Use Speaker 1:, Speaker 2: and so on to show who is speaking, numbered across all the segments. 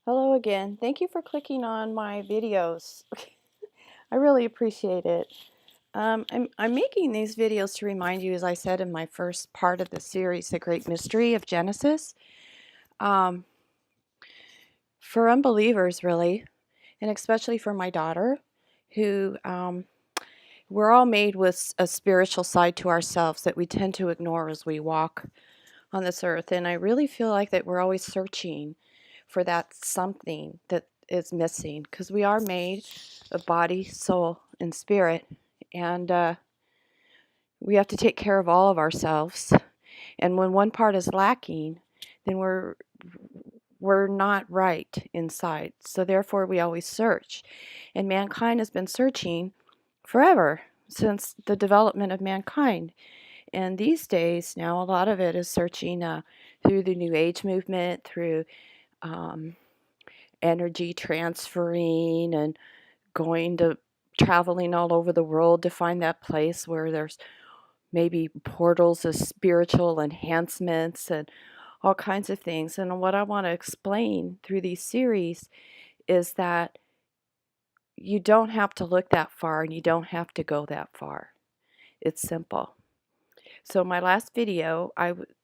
Speaker 1: Hello again. Thank you for clicking on my videos. I really appreciate it. I'm making these videos to remind you, as I said in my first part of the series, The Great Mystery of Genesis, um, for unbelievers, really, and especially for my daughter, who we're all made with a spiritual side to ourselves that we tend to ignore as we walk on this earth. And I really feel like that we're always searching for that something that is missing, because we are made of body, soul, and spirit. And we have to take care of all of ourselves. And when one part is lacking, then we're not right inside. So therefore we always search. And mankind has been searching forever, since the development of mankind. And these days now, a lot of it is searching through the New Age movement, through um, energy transferring and traveling all over the world to find that place where there's maybe portals of spiritual enhancements and all kinds of things. And what I want to explain through these series is that you don't have to look that far and you don't have to go that far. It's simple. So my last video,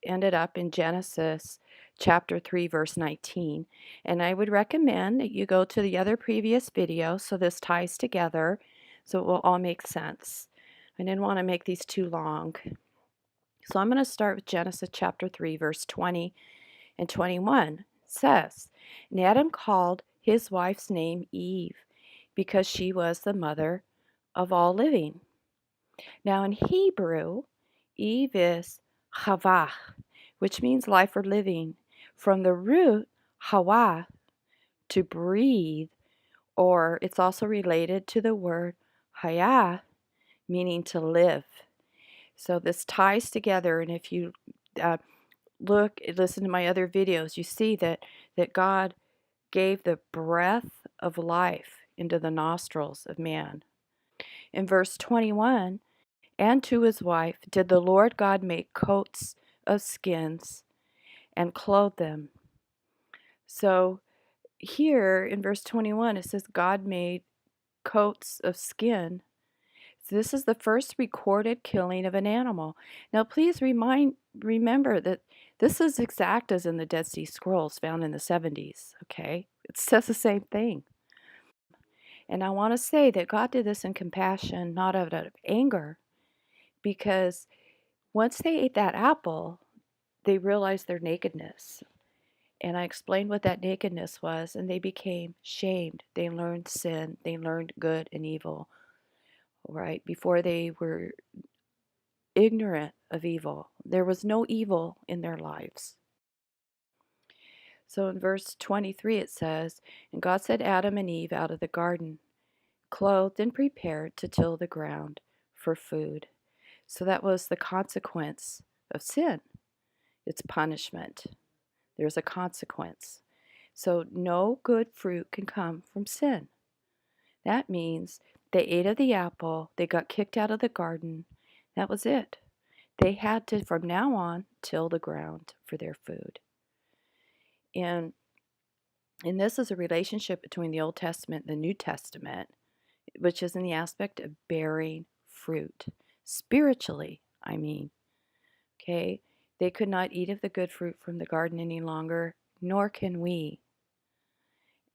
Speaker 1: ended up in Genesis chapter 3, verse 19. And I would recommend that you go to the other previous video so this ties together, so it will all make sense. I didn't want to make these too long. So I'm going to start with Genesis chapter 3, verse 20 and 21. It says, "And Adam called his wife's name Eve, because she was the mother of all living." Now in Hebrew, Eve is Havah, which means life or living, from the root Hawa, to breathe, or it's also related to the word Haya, meaning to live. So this ties together, and if you uh, listen to my other videos, you see that God gave the breath of life into the nostrils of man. In verse 21, "And to his wife did the Lord God make coats of skins and clothe them." So here in verse 21, it says God made coats of skin. So this is the first recorded killing of an animal. Now please remember that this is exact as in the Dead Sea Scrolls found in the 70s, okay? It says the same thing. And I want to say that God did this in compassion, not out of anger, because once they ate that apple, they realized their nakedness. And I explained what that nakedness was, and they became shamed. They learned sin, they learned good and evil, right? Before they were ignorant of evil, there was no evil in their lives. So in verse 23 it says, "And God set Adam and Eve out of the garden, clothed and prepared to till the ground for food." So that was the consequence of sin. It's punishment. There's a consequence. So no good fruit can come from sin. That means they ate of the apple, they got kicked out of the garden. That was it. They had to, from now on, till the ground for their food. And this is a relationship between the Old Testament and the New Testament, which is in the aspect of bearing fruit. Spiritually, I mean. Okay? They could not eat of the good fruit from the garden any longer, nor can we,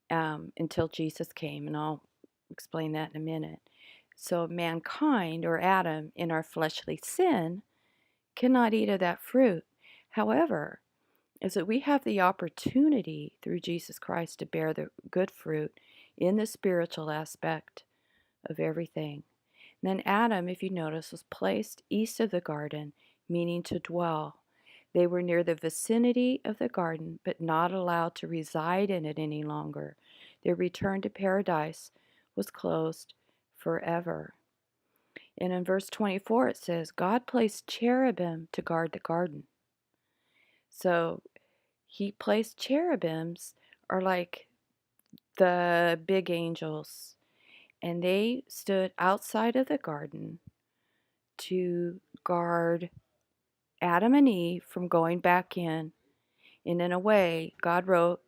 Speaker 1: until Jesus came. And I'll explain that in a minute. So mankind, or Adam, in our fleshly sin, cannot eat of that fruit. However, is that we have the opportunity through Jesus Christ to bear the good fruit in the spiritual aspect of everything. And then Adam, if you notice, was placed east of the garden, meaning to dwell. They were near the vicinity of the garden, but not allowed to reside in it any longer. Their return to paradise was closed forever. And in verse 24 it says, God placed cherubim to guard the garden. So he placed cherubims, are like the big angels, and they stood outside of the garden to guard Adam and Eve from going back in. And in a way, God wrote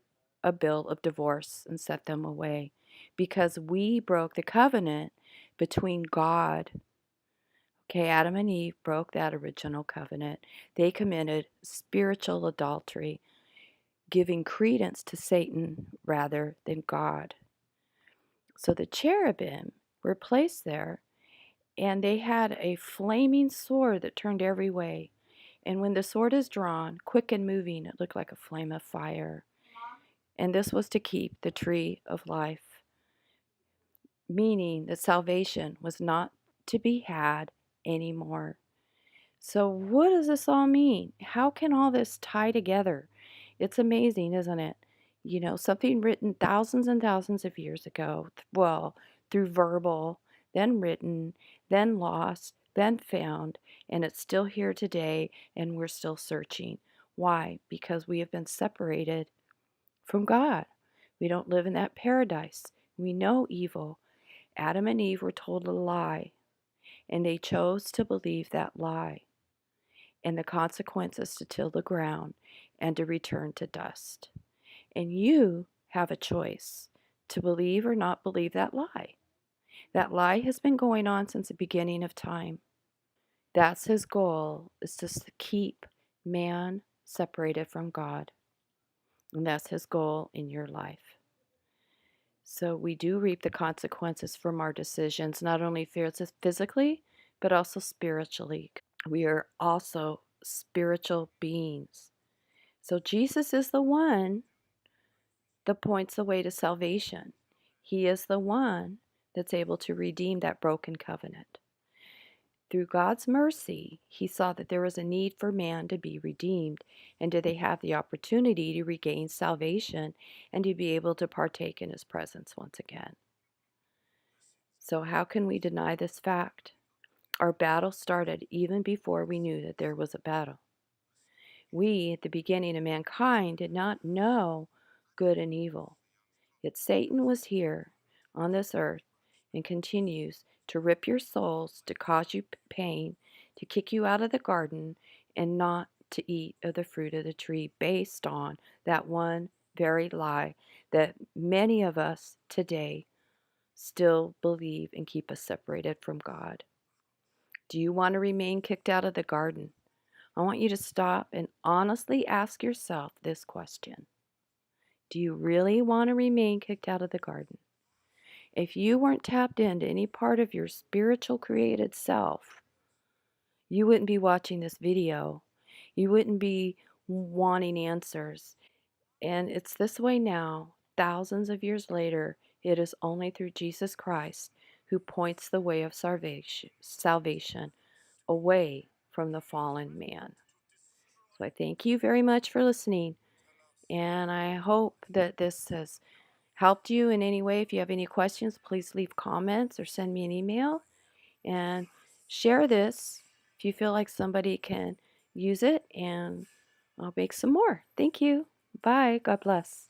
Speaker 1: a bill of divorce and set them away because we broke the covenant between God. Okay, Adam and Eve broke that original covenant. They committed spiritual adultery, giving credence to Satan rather than God. So the cherubim were placed there, and they had a flaming sword that turned every way. And when the sword is drawn, quick and moving, it looked like a flame of fire. And this was to keep the tree of life, meaning that salvation was not to be had anymore. So, what does this all mean? How can all this tie together? It's amazing, isn't it? You know, something written thousands and thousands of years ago, well, through verbal, then written, then lost, then found, and it's still here today, and we're still searching. Why? Because we have been separated from God. We don't live in that paradise. We know evil. Adam and Eve were told a lie, and they chose to believe that lie, and the consequence is to till the ground and to return to dust. And you have a choice to believe or not believe that lie. That lie has been going on since the beginning of time. That's his goal, is to keep man separated from God. And that's his goal in your life. So we do reap the consequences from our decisions, not only physically, but also spiritually. We are also spiritual beings. So Jesus is the one that points the way to salvation. He is the one that's able to redeem that broken covenant. Through God's mercy, he saw that there was a need for man to be redeemed, and did they have the opportunity to regain salvation and to be able to partake in his presence once again. So how can we deny this fact? Our battle started even before we knew that there was a battle. We, at the beginning of mankind, did not know good and evil. Yet Satan was here on this earth and continues to rip your souls, to cause you pain, to kick you out of the garden, and not to eat of the fruit of the tree based on that one very lie that many of us today still believe and keep us separated from God. Do you want to remain kicked out of the garden? I want you to stop and honestly ask yourself this question. Do you really want to remain kicked out of the garden? If you weren't tapped into any part of your spiritual created self, you wouldn't be watching this video. You wouldn't be wanting answers. And it's this way now, thousands of years later. It is only through Jesus Christ who points the way of salvation away from the fallen man. So I thank you very much for listening, and I hope that this has helped you in any way. If you have any questions, please leave comments or send me an email, and share this if you feel like somebody can use it, and I'll make some more. Thank you. Bye. God bless.